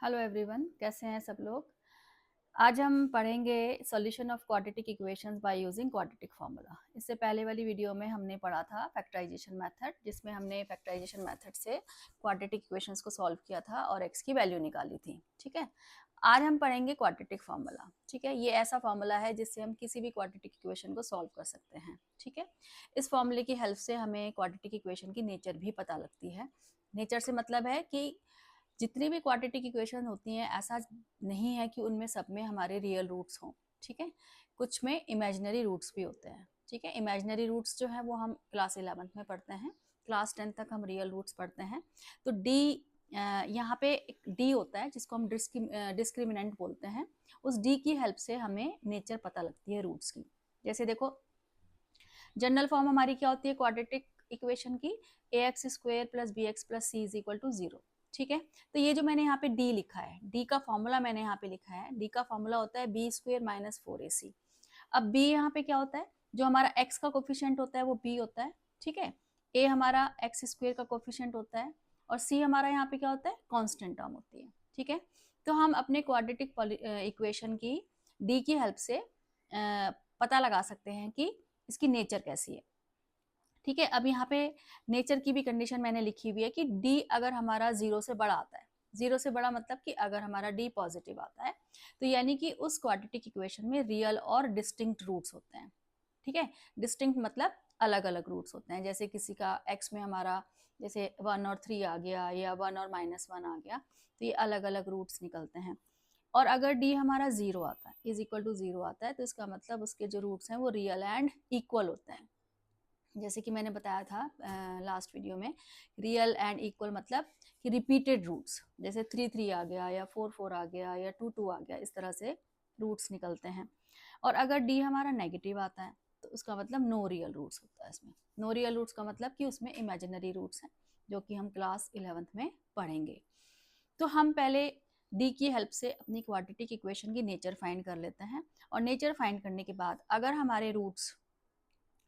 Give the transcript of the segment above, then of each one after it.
Hello everyone, कैसे हैं सब लोग। आज हम पढ़ेंगे solution of quadratic equations by using quadratic formula. इससे पहले वाली वीडियो में हमने पढ़ा था फैक्टराइजेशन मेथड, जिसमें हमने फैक्टराइजेशन मेथड से क्वाड्रेटिक इक्वेशंस को सॉल्व किया था और एक्स की वैल्यू निकाली थी। ठीक है, आज हम पढ़ेंगे क्वाड्रेटिक फार्मूला। ठीक है, ये ऐसा फार्मूला है जिससे हम किसी भी क्वाड्रेटिक इक्वेशन को सॉल्व कर सकते हैं। ठीक है, इस फार्मूले की हेल्प से हमें क्वाड्रेटिक इक्वेशन की नेचर भी पता लगती है। नेचर से मतलब है कि जितनी भी क्वाड्रेटिक इक्वेशन होती हैं, ऐसा नहीं है कि उनमें सब में हमारे रियल रूट्स हों। ठीक है, कुछ में इमेजिनरी रूट्स भी होते हैं। ठीक है, इमेजिनरी रूट्स जो है वो हम क्लास 11th में पढ़ते हैं, क्लास 10 तक हम रियल रूट्स पढ़ते हैं। तो डी, यहाँ पे एक डी होता है जिसको हम डिस्क्रिमिनेंट बोलते हैं। उस डी की हेल्प से हमें नेचर पता लगती है रूट्स की। जैसे देखो, जनरल फॉर्म हमारी क्या होती है क्वाड्रेटिक इक्वेशन की, a x square plus b x plus c is equal to 0। ठीक है, तो ये जो मैंने यहाँ पे डी लिखा है, डी का फॉर्मूला मैंने यहाँ पे लिखा है, डी का फॉर्मूला होता है बी स्क्वेयर माइनस 4ac। अब बी यहाँ पे क्या होता है, जो हमारा एक्स का कोफिशिएंट होता है वो बी होता है। ठीक है, ए हमारा एक्स स्क्वेयर का कोफिशिएंट होता है और सी हमारा यहाँ पे क्या होता है, कांस्टेंट टर्म होती है। ठीक है, तो हम अपने क्वाड्रेटिक इक्वेशन की डी की हेल्प से पता लगा सकते हैं कि इसकी नेचर कैसी है। ठीक है, अब यहाँ पे नेचर की भी कंडीशन मैंने लिखी हुई है कि डी अगर हमारा 0 से बड़ा आता है, 0 से बड़ा मतलब कि अगर हमारा डी पॉजिटिव आता है, तो यानी कि उस क्वाड्रेटिक इक्वेशन में रियल और डिस्टिंक्ट रूट्स होते हैं। ठीक है, डिस्टिंक्ट मतलब अलग अलग रूट्स होते हैं। जैसे किसी का एक्स में हमारा जैसे 1 और 3 आ गया या 1 और -1 आ गया, तो ये अलग अलग रूट्स निकलते हैं। और अगर डी हमारा 0 आता है, इज इक्वल टू 0 आता है, तो इसका मतलब उसके जो रूट्स हैं वो रियल एंड इक्वल होते हैं। जैसे कि मैंने बताया था लास्ट वीडियो में, रियल एंड इक्वल मतलब कि रिपीटेड रूट्स, जैसे 3 आ गया या 4 आ गया या 2 आ गया, इस तरह से रूट्स निकलते हैं। और अगर डी हमारा नेगेटिव आता है, तो उसका मतलब नो रियल रूट्स होता है इसमें। नो रियल रूट्स का मतलब कि उसमें इमेजिनरी रूट्स हैं, जो कि हम क्लास 11th में पढ़ेंगे। तो हम पहले डी की हेल्प से अपनी क्वाड्रेटिक इक्वेशन की नेचर फाइंड कर लेते हैं। और नेचर फाइंड करने के बाद अगर हमारे रूट्स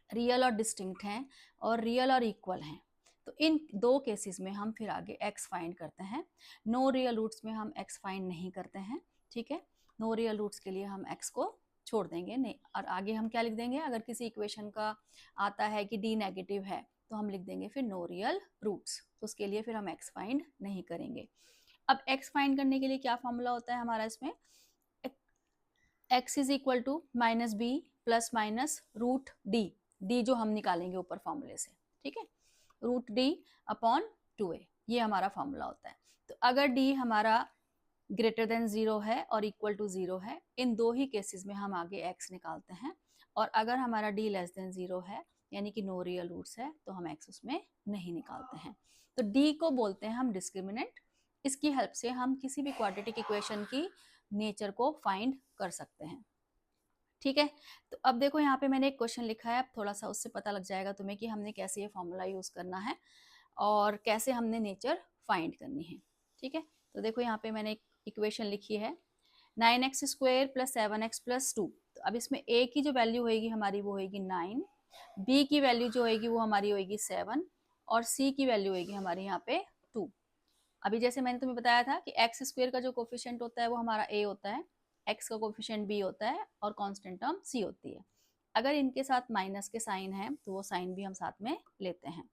रियल और डिस्टिंक्ट हैं और रियल और इक्वल हैं, तो इन दो केसेस में हम फिर आगे एक्स फाइंड करते हैं। नो रियल रूट्स में हम एक्स फाइंड नहीं करते हैं। ठीक है, नो रियल रूट्स के लिए हम एक्स को छोड़ देंगे नहीं, और आगे हम क्या लिख देंगे, अगर किसी इक्वेशन का आता है कि डी नेगेटिव है, तो हम लिख देंगे फिर नो रियल रूट्स, उसके लिए फिर हम एक्स फाइंड नहीं करेंगे। अब एक्स फाइंड करने के लिए क्या फॉर्मूला होता है हमारा इसमें, x is equal to minus b plus minus root d, d जो हम निकालेंगे ऊपर फॉर्मूले से। ठीक है, रूट डी अपॉन 2a, ये हमारा फॉर्मूला होता है। तो अगर डी हमारा ग्रेटर देन 0 है और इक्वल टू 0 है, इन दो ही केसेस में हम आगे x निकालते हैं। और अगर हमारा d लेस देन 0 है, यानी कि नो रियल रूट्स है, तो हम x उसमें नहीं निकालते हैं। तो d को बोलते हैं हम डिस्क्रिमिनेंट। इसकी हेल्प से हम किसी भी क्वाड्रेटिक इक्वेशन की नेचर को फाइंड कर सकते हैं। ठीक है, तो अब देखो यहाँ पे मैंने एक क्वेश्चन लिखा है, अब थोड़ा सा उससे पता लग जाएगा तुम्हें कि हमने कैसे ये फॉर्मूला यूज करना है और कैसे हमने नेचर फाइंड करनी है। ठीक है, तो देखो यहाँ पे मैंने एक इक्वेशन लिखी है, 9x square plus 7x plus 2। तो अब इसमें a की जो वैल्यू होगी हमारी वो होगी 9, b की वैल्यू जो होगी वो हमारी होगी 7 और c की वैल्यू होगी हमारी यहाँ पे 2। अभी जैसे मैंने तुम्हें बताया था कि एक्स स्क्वेयर का जो कोफिशिएंट होता है वो हमारा a होता है, एक्स का कोफिशिएंट b होता है और कांस्टेंट टर्म c होती है। अगर इनके साथ माइनस के साइन है तो वो साइन भी हम साथ में लेते हैं।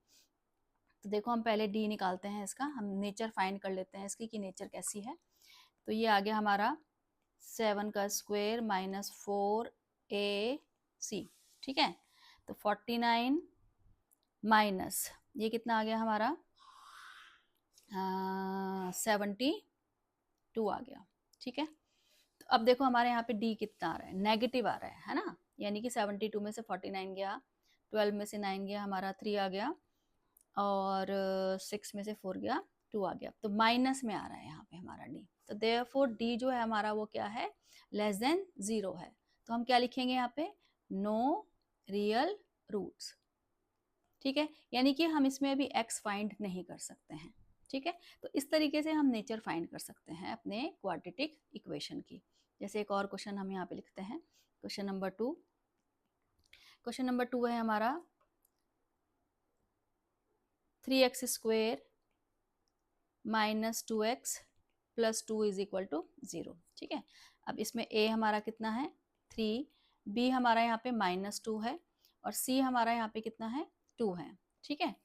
तो देखो हम पहले d निकालते हैं इसका, हम नेचर फाइंड कर लेते हैं इसकी कि नेचर कैसी है। तो ये आ गया हमारा 7 का स्क्वेयर माइनस 4ac। ठीक है, तो 49 माइनस ये कितना आ गया हमारा 72 आ गया। ठीक है, तो अब देखो हमारे यहाँ पे डी कितना आ रहा है, नेगेटिव आ रहा है ना, यानी कि 72 में से 49 गया, 12 में से 9 गया, हमारा 3 आ गया और 6 में से 4 गया, 2 आ गया, तो माइनस में आ रहा है यहाँ पे हमारा डी। तो देयरफॉर डी जो है हमारा वो क्या है, लेस देन 0 है। तो हम क्या लिखेंगे यहाँ पे, नो रियल रूट्स। ठीक है, यानी कि हम इसमें अभी एक्स फाइंड नहीं कर सकते हैं। ठीक है, तो इस तरीके से हम नेचर फाइंड कर सकते हैं अपने क्वाड्रेटिक इक्वेशन की। जैसे एक और क्वेश्चन हम यहाँ पे लिखते हैं, क्वेश्चन नंबर 2। क्वेश्चन नंबर 2 है हमारा 3x square minus 2x plus 2 is equal to 0। ठीक है, अब इसमें a हमारा कितना है 3, b हमारा यहाँ पे -2 है और c हमारा यहाँ पे कितना है 2 है। ठीक है,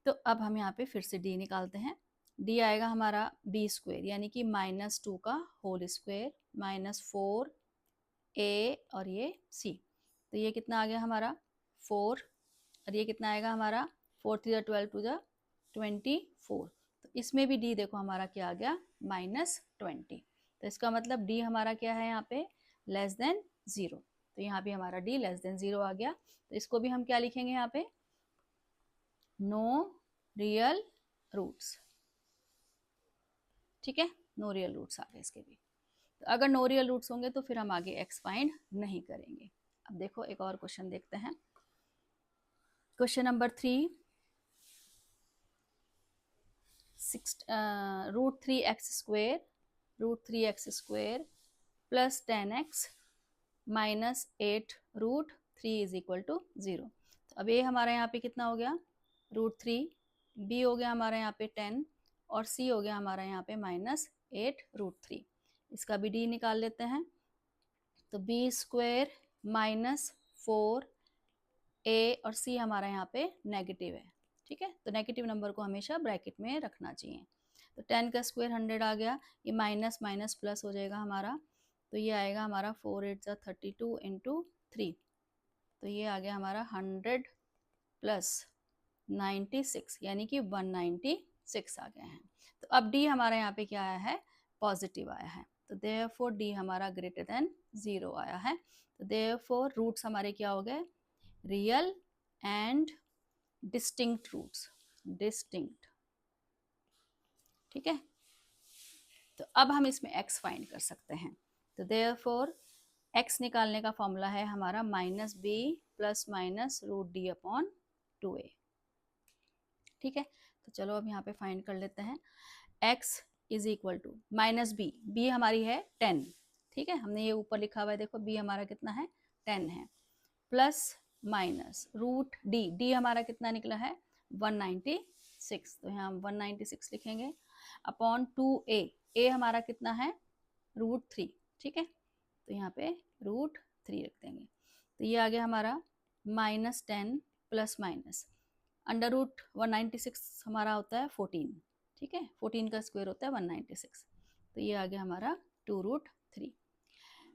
तो अब हम यहाँ पे फिर से d निकालते हैं। d आएगा हमारा b स्क्वायर यानी कि -2 का होल स्क्वायर -4a और ये c, तो ये कितना आ गया हमारा 4 और ये कितना आएगा हमारा 4 3 12 2 24। तो इसमें भी d देखो हमारा क्या आ गया -20। तो इसका मतलब d हमारा क्या है यहाँ पे लेस देन 0। तो यहाँ भी हमारा d लेस देन 0 आ गया। तो इसको भी हम क्या लिखेंगे यहाँ पे नो रियल रूट्स। ठीक है, नो रियल रूट्स आ गए इसके भी। तो अगर नो रियल रूट्स होंगे तो फिर हम आगे x फाइंड नहीं करेंगे। अब देखो एक और क्वेश्चन देखते हैं। Question number 3, √3x square plus 10x minus 8√3 is equal to 0। तो अब ये हमारा यहाँ पे कितना हो गया √3, b हो गया हमारा यहाँ पे 10 और c हो गया हमारा यहाँ पे -8√3। इसका भी d निकाल लेते हैं। तो b स्क्वायर -4a और c हमारा यहाँ पे नेगेटिव है। ठीक है, तो नेगेटिव नंबर को हमेशा ब्रैकेट में रखना चाहिए। तो 10 का स्क्वायर 100 आ गया, ये माइनस माइनस प्लस हो जाएगा हमारा, तो ये आएगा हमारा 4 8 32 इंटू 3, तो ये आ गया हमारा 100 प्लस 96 यानी कि 196 आ गए हैं। तो अब डी हमारा यहाँ पे क्या आया है पॉजिटिव आया है, तो देयरफॉर डी हमारा ग्रेटर देन 0 आया है। तो देयरफॉर रूट्स हमारे क्या हो गए real and distinct roots, distinct. ठीक है, तो अब हम इसमें x फाइंड कर सकते हैं। तो देयरफॉर x निकालने का फॉर्मूला है हमारा -b प्लस माइनस √d/2a। ठीक है, तो चलो अब यहाँ पे फाइंड कर लेते हैं। x is equal to -b, b हमारी है 10। ठीक है, हमने ये ऊपर लिखा हुआ है देखो, b हमारा कितना है 10 है, प्लस माइनस √d, d हमारा कितना निकला है 196, तो यहाँ हम 196 लिखेंगे अपॉन 2a, a हमारा कितना है √3। ठीक है, तो यहाँ पे √3 रख देंगे। तो ये आ गया हमारा -10 प्लस माइनस √196 हमारा होता है 14। ठीक है, 14 का स्क्वायर होता है 196, तो ये आ गया हमारा 2√3।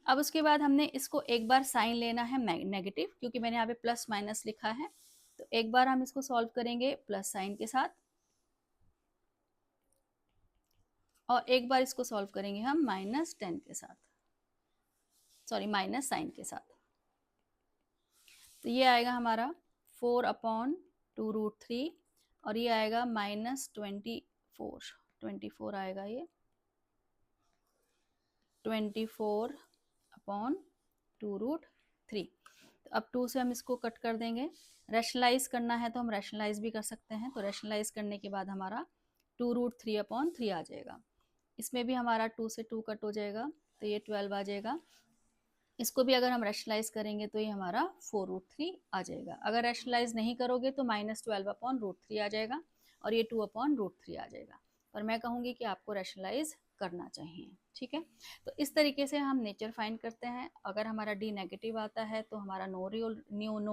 अब उसके बाद हमने इसको एक बार साइन लेना है नेगेटिव, क्योंकि मैंने यहाँ पे प्लस माइनस लिखा है, तो एक बार हम इसको सॉल्व करेंगे प्लस साइन के साथ और एक बार इसको सॉल्व करेंगे हम -10 के साथ, सॉरी माइनस साइन के साथ। तो ये आएगा हमारा 4/2√3 और ये आएगा -24 आएगा, ये 24/2√3। तो अब 2 से हम इसको कट कर देंगे। रैशनलाइज करना है तो हम रैशनलाइज भी कर सकते हैं, तो रैशनलाइज करने के बाद हमारा 2√3/3 आ जाएगा। इसमें भी हमारा 2 से 2 कट हो जाएगा, तो ये 12 आ जाएगा। इसको भी अगर हम रैशनलाइज करेंगे तो ये हमारा 4√3 आ जाएगा। अगर रैशनलाइज नहीं करोगे तो -12/√3 आ जाएगा और ये 2/√3 आ जाएगा, पर मैं कहूँगी कि आपको रैशनलाइज करना चाहिए। ठीक है, तो इस तरीके से हम नेचर फाइंड करते हैं। अगर हमारा डी नेगेटिव आता है तो हमारा नो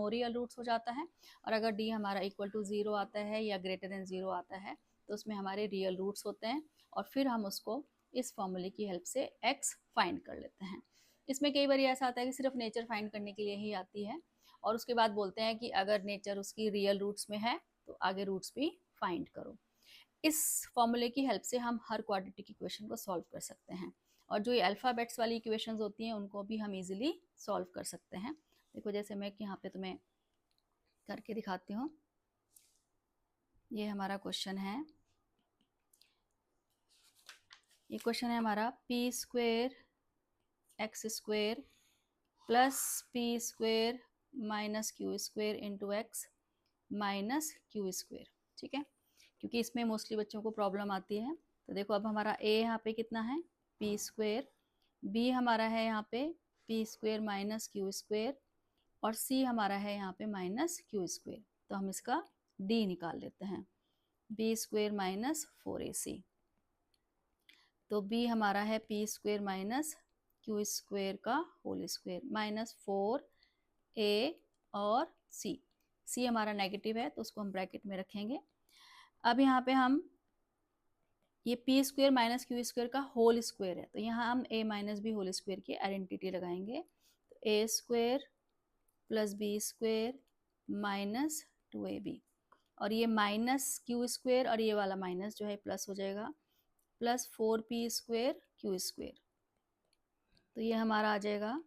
रियल रूट्स हो जाता है, और अगर डी हमारा इक्वल टू 0 आता है या ग्रेटर देन 0 आता है तो उसमें हमारे रियल रूट्स होते हैं, और फिर हम उसको इस फॉर्मूले की हेल्प से एक्स फाइंड कर लेते हैं। इसमें कई बार ऐसा आता है कि सिर्फ नेचर फाइंड करने के लिए ही आती है, और उसके बाद बोलते हैं कि अगर नेचर उसकी रियल रूट्स में है तो आगे रूट्स भी फाइंड करो। इस फॉर्मूले की हेल्प से हम हर क्वाड्रेटिक इक्वेशन को सॉल्व कर सकते हैं, और जो ये अल्फ़ाबेट्स वाली इक्वेशंस होती हैं उनको भी हम इजीली सॉल्व कर सकते हैं। देखो जैसे मैं यहाँ पे तुम्हें करके दिखाती हूँ। ये हमारा क्वेश्चन है, ये क्वेश्चन है हमारा p² x² plus p² minus q² into x minus q²। ठीक है, क्योंकि इसमें मोस्टली बच्चों को प्रॉब्लम आती है। तो देखो अब हमारा a यहाँ पे कितना है p², b हमारा है यहाँ पे p² माइनस q² और c हमारा है यहाँ पे माइनस q²। तो हम इसका d निकाल लेते हैं, b² माइनस 4ac। तो b हमारा है p square minus q square का होल स्क्वेयर माइनस 4a और c हमारा नेगेटिव है तो उसको हम ब्रैकेट में रखेंगे। अब यहाँ पे हम ये p square minus q square का होल स्क्वेयर है तो यहाँ हम a minus b whole square की आइडेंटिटी लगाएंगे। तो a square plus b square minus 2ab और ये माइनस क्यू स्क्वेयर और ये वाला माइनस जो है प्लस हो जाएगा plus 4p square q square. तो ये हमारा आ जाएगा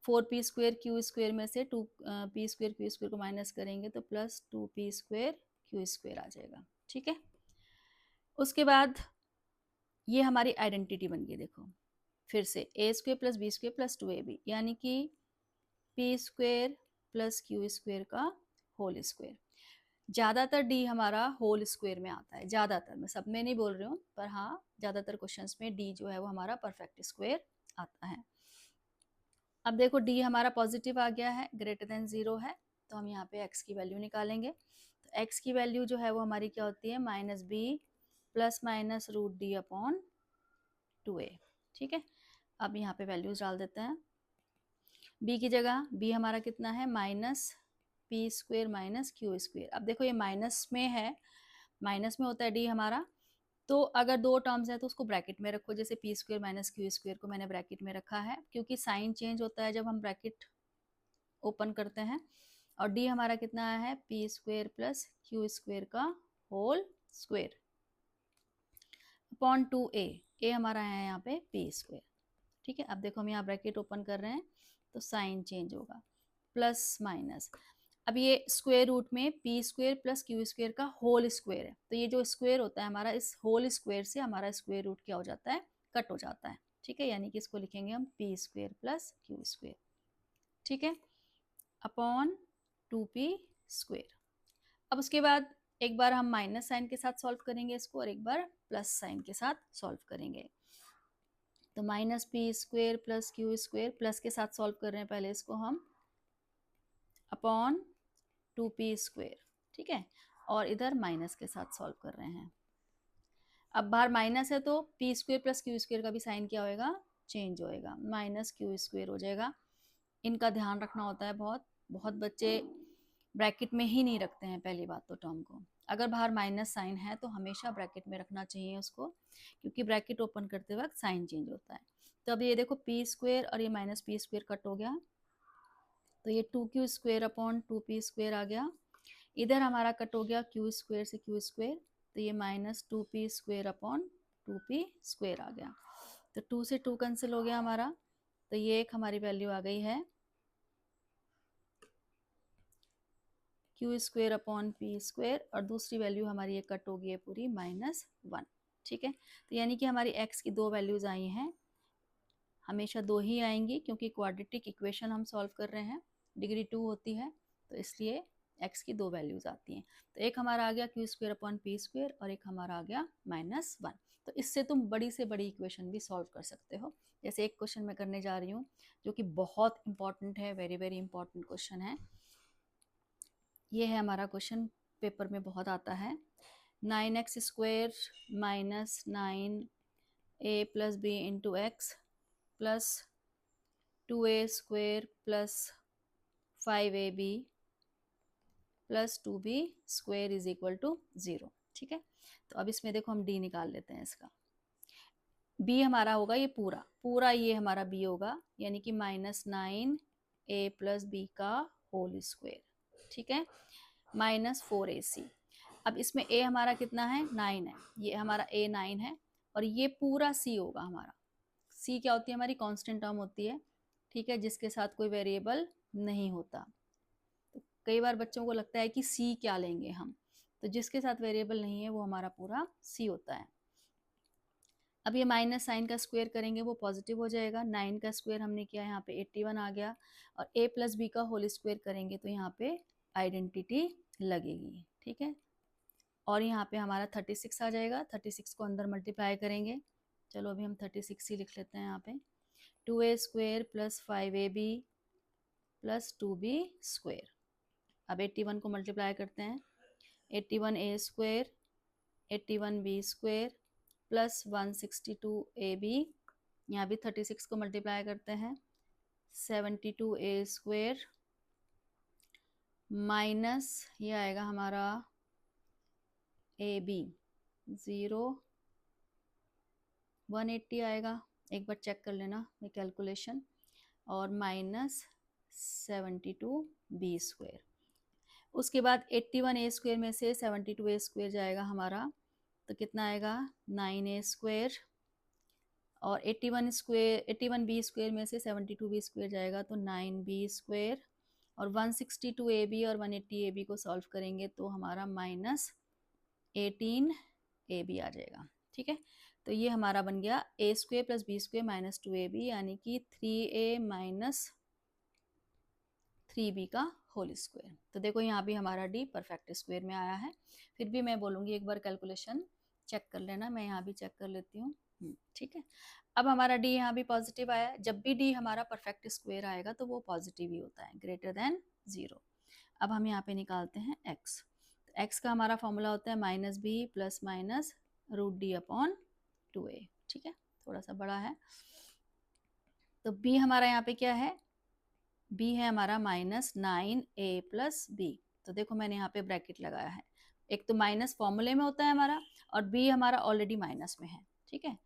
4p स्क्वेयर क्यू स्क्वेयर में से 2p स्क्वेयर क्यू स्क्वेयर को माइनस करेंगे तो plus 2p square q square आ जाएगा। ठीक है, उसके बाद ये हमारी आइडेंटिटी बन गई। देखो फिर से a square plus b square plus 2ab यानी कि p square plus q square का होल स्क्वेयर। ज़्यादातर d हमारा होल स्क्वेयर में आता है, ज़्यादातर, मैं सब में नहीं बोल रही हूँ पर हाँ ज़्यादातर क्वेश्चंस में d जो है वो हमारा परफेक्ट स्क्वेयर आता है। अब देखो d हमारा पॉजिटिव आ गया है, ग्रेटर देन 0 है तो हम यहाँ पे x की वैल्यू निकालेंगे। तो x की वैल्यू जो है वो हमारी क्या होती है minus b plus minus root d upon 2a। ठीक है, अब यहाँ पे वैल्यूज डाल देते हैं। b की जगह b हमारा कितना है minus P square minus q square. अब देखो ये माइनस में है, माइनस में होता है d हमारा, तो अगर दो टर्म्स है तो उसको ब्रैकेट में रखो। जैसे P square minus q square को मैंने ब्रैकेट में रखा है क्योंकि साइन चेंज होता है जब हम ब्रैकेट ओपन करते हैं। और d हमारा कितना है p square plus q square का whole square upon 2a। a हमारा है यहाँ पे पी स्क्वेयर। ठीक है, अब देखो हम यहाँ ब्रैकेट ओपन कर रहे हैं तो साइन चेंज होगा प्लस माइनस। अब ये स्क्वायर रूट में P square plus q square का होल स्क्वेयर है तो ये जो स्क्वायर होता है हमारा, इस होल स्क्वेयर से हमारा स्क्वायर रूट क्या हो जाता है कट हो जाता है। ठीक है, यानी कि इसको लिखेंगे हम P square plus q square. ठीक है, अपॉन 2p स्क्वेयर। अब उसके बाद एक बार हम माइनस साइन के साथ सॉल्व करेंगे इसको और एक बार प्लस साइन के साथ सॉल्व करेंगे। तो minus P square plus q square, plus के साथ सॉल्व कर रहे हैं पहले इसको हम, अपॉन 2p स्क्वेयर। ठीक है, और इधर माइनस के साथ सॉल्व कर रहे हैं। अब बाहर माइनस है तो P square plus q square का भी साइन क्या होएगा चेंज होएगा, माइनस क्यू स्क्वेयर हो जाएगा। इनका ध्यान रखना होता है, बहुत बहुत बच्चे ब्रैकेट में ही नहीं रखते हैं पहली बात तो टर्म को। अगर बाहर माइनस साइन है तो हमेशा ब्रैकेट में रखना चाहिए उसको क्योंकि ब्रैकेट ओपन करते वक्त साइन चेंज होता है। तो अब ये देखो पी स्क्वेयर और ये माइनस पी स्क्वेयर कट हो गया तो ये 2q square upon 2p square आ गया। इधर हमारा कट हो गया क्यू स्क्वेयर से क्यू स्क्वेयर तो ये minus 2p square upon 2p square आ गया। तो 2 से 2 कैंसिल हो गया हमारा, तो ये एक हमारी वैल्यू आ गई है Q square upon P square और दूसरी वैल्यू हमारी ये कट होगी है पूरी -1। ठीक है, तो यानी कि हमारी x की दो वैल्यूज आई हैं, हमेशा दो ही आएंगी क्योंकि क्वाड्रेटिक इक्वेशन हम सॉल्व कर रहे हैं, डिग्री 2 होती है तो इसलिए x की दो वैल्यूज आती हैं। तो एक हमारा आ गया q square upon P square और एक हमारा आ गया -1। तो इससे तुम बड़ी से बड़ी इक्वेशन भी सॉल्व कर सकते हो। जैसे एक क्वेश्चन मैं करने जा रही हूँ जो कि बहुत इंपॉर्टेंट है, वेरी वेरी इंपॉर्टेंट क्वेश्चन है। ये है हमारा क्वेश्चन, पेपर में बहुत आता है। 9x square minus 9a plus b into x plus 2a square plus 5ab plus 2b square is equal to 0। ठीक है, तो अब इसमें देखो हम d निकाल लेते हैं इसका। b हमारा होगा ये पूरा पूरा, ये हमारा b होगा यानी कि -9a प्लस बी का होल स्क्वेयर। ठीक है, -4ac। अब इसमें a हमारा कितना है 9 है, ये हमारा a 9 है और ये पूरा c होगा हमारा। c क्या होती है हमारी कांस्टेंट टर्म होती है। ठीक है, जिसके साथ कोई वेरिएबल नहीं होता। तो कई बार बच्चों को लगता है कि c क्या लेंगे हम, तो जिसके साथ वेरिएबल नहीं है वो हमारा पूरा c होता है। अब ये माइनस साइन का स्क्वायर करेंगे वो पॉजिटिव हो जाएगा, 9 का स्क्वायर हमने किया यहाँ पे 81 आ गया और a प्लस बी का होल स्क्वायर करेंगे तो यहाँ पे आइडेंटिटी लगेगी। ठीक है, और यहाँ पे हमारा 36 आ जाएगा, 36 को अंदर मल्टीप्लाई करेंगे। चलो अभी हम 36 ही लिख लेते हैं यहाँ पे, 2a square plus 5ab plus 2b square. अब 81 को मल्टीप्लाई करते हैं, 81a square 81b square plus 162ab, यहाँ भी 36 को मल्टीप्लाई करते हैं, 72a² माइनस ये आएगा हमारा ab 0 180 आएगा, एक बार चेक कर लेना ये कैलकुलेशन, और माइनस 72b²। उसके बाद 81a² में से 72a² जाएगा हमारा, तो कितना आएगा 9a², और 81b² में से 72b² जाएगा तो 9b², और 162ab और 180ab को सॉल्व करेंगे तो हमारा माइनस 18ab आ जाएगा। ठीक है, तो ये हमारा बन गया a² plus b² minus 2ab, यानी कि 3a माइनस 3b का होल स्क्वायर। तो देखो यहाँ भी हमारा d परफेक्ट स्क्वायर में आया है। फिर भी मैं बोलूँगी एक बार कैलकुलेशन चेक कर लेना, मैं यहाँ भी चेक कर लेती हूँ। ठीक है, अब हमारा d यहाँ भी पॉजिटिव आया। जब भी d हमारा परफेक्ट स्क्वायर आएगा तो वो पॉजिटिव ही होता है, ग्रेटर देन 0। अब हम यहाँ पे निकालते हैं x। तो x का हमारा फॉर्मूला होता है minus b plus minus √d/2a। ठीक है, थोड़ा सा बड़ा है। तो b हमारा यहाँ पे क्या है, b है हमारा माइनस 9a प्लस b। तो देखो मैंने यहाँ पे ब्रैकेट लगाया है, एक तो माइनस फॉर्मूले में होता है हमारा, और b हमारा ऑलरेडी माइनस में है। ठीक है,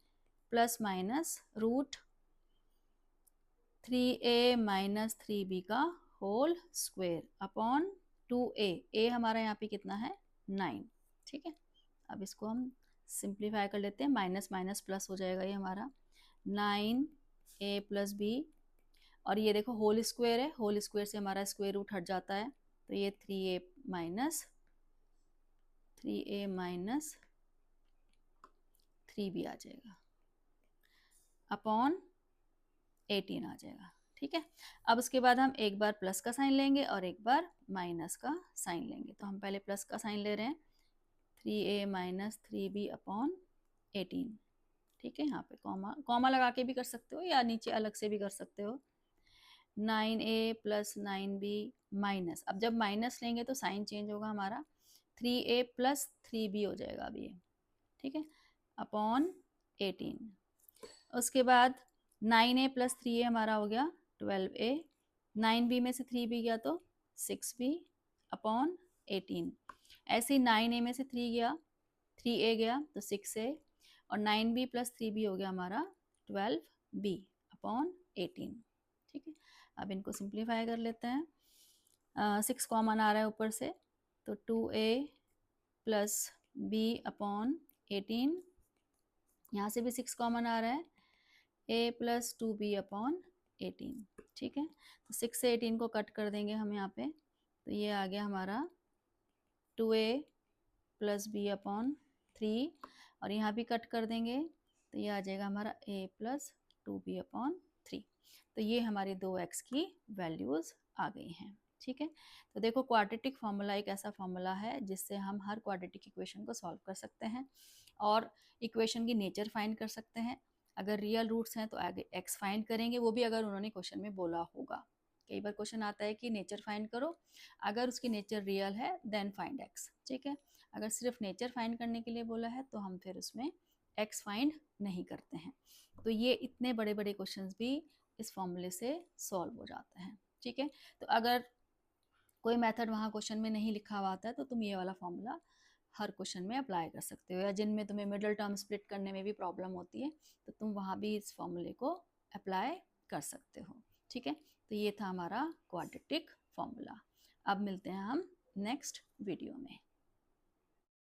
plus minus √3a minus 3b का whole square upon 2a। a हमारा यहाँ पे कितना है 9। ठीक है, अब इसको हम सिंप्लीफाई कर लेते हैं, माइनस माइनस प्लस हो जाएगा ये हमारा 9a प्लस b, और ये देखो होल स्क्वायर है, होल स्क्वायर से हमारा स्क्वायर रूट हट जाता है, तो ये 3a माइनस 3b आ जाएगा अपॉन 18 आ जाएगा। ठीक है, अब उसके बाद हम एक बार प्लस का साइन लेंगे और एक बार माइनस का साइन लेंगे। तो हम पहले प्लस का साइन ले रहे हैं, 3a माइनस 3b अपॉन 18। ठीक है, यहाँ पे कॉमा लगा के भी कर सकते हो या नीचे अलग से भी कर सकते हो। 9a प्लस 9b माइनस, अब जब माइनस लेंगे तो साइन चेंज होगा हमारा, 3a प्लस 3b हो जाएगा अब ये। ठीक है, अपॉन 18। उसके बाद 9a प्लस 3a हमारा हो गया 12a, 9b में से 3b गया तो 6b अपॉन 18। ऐसे ही 9a में से 3a गया तो 6a, और 9b प्लस 3b हो गया हमारा 12b अपॉन 18। ठीक है, अब इनको सिंप्लीफाई कर लेते हैं। 6 कॉमन आ रहा है ऊपर से, तो 2a प्लस b अपॉन 18, यहाँ से भी 6 कॉमन आ रहा है, a प्लस 2b अपॉन 18। ठीक है, तो 6 से 18 को कट कर देंगे हम यहाँ पे, तो ये आ गया हमारा 2a प्लस b अपॉन 3, और यहाँ भी कट कर देंगे तो ये आ जाएगा हमारा a प्लस 2b अपॉन 3। तो ये हमारी 2x की वैल्यूज़ आ गई हैं। ठीक है, तो देखो क्वाड्रेटिक फार्मूला एक ऐसा फार्मूला है जिससे हम हर क्वाड्रेटिक इक्वेशन को सॉल्व कर सकते हैं और इक्वेशन की नेचर फाइंड कर सकते हैं। अगर रियल रूट्स हैं तो आगे x फाइंड करेंगे, वो भी अगर उन्होंने क्वेश्चन में बोला होगा। कई बार क्वेश्चन आता है कि नेचर फाइंड करो, अगर उसकी नेचर रियल है देन फाइंड x। ठीक है, अगर सिर्फ नेचर फाइंड करने के लिए बोला है तो हम फिर उसमें x फाइंड नहीं करते हैं। तो ये इतने बड़े बड़े क्वेश्चंस भी इस फॉर्मूले से सॉल्व हो जाते हैं। ठीक है, तो अगर कोई मेथड वहाँ क्वेश्चन में नहीं लिखा हुआ आता है तो तुम ये वाला फॉर्मूला हर क्वेश्चन में अप्लाई कर सकते हो, या जिनमें तुम्हें मिडिल टर्म स्प्लिट करने में भी प्रॉब्लम होती है तो तुम वहाँ भी इस फॉर्मूले को अप्लाई कर सकते हो। ठीक है, तो ये था हमारा क्वाड्रेटिक फॉर्मूला। अब मिलते हैं हम नेक्स्ट वीडियो में।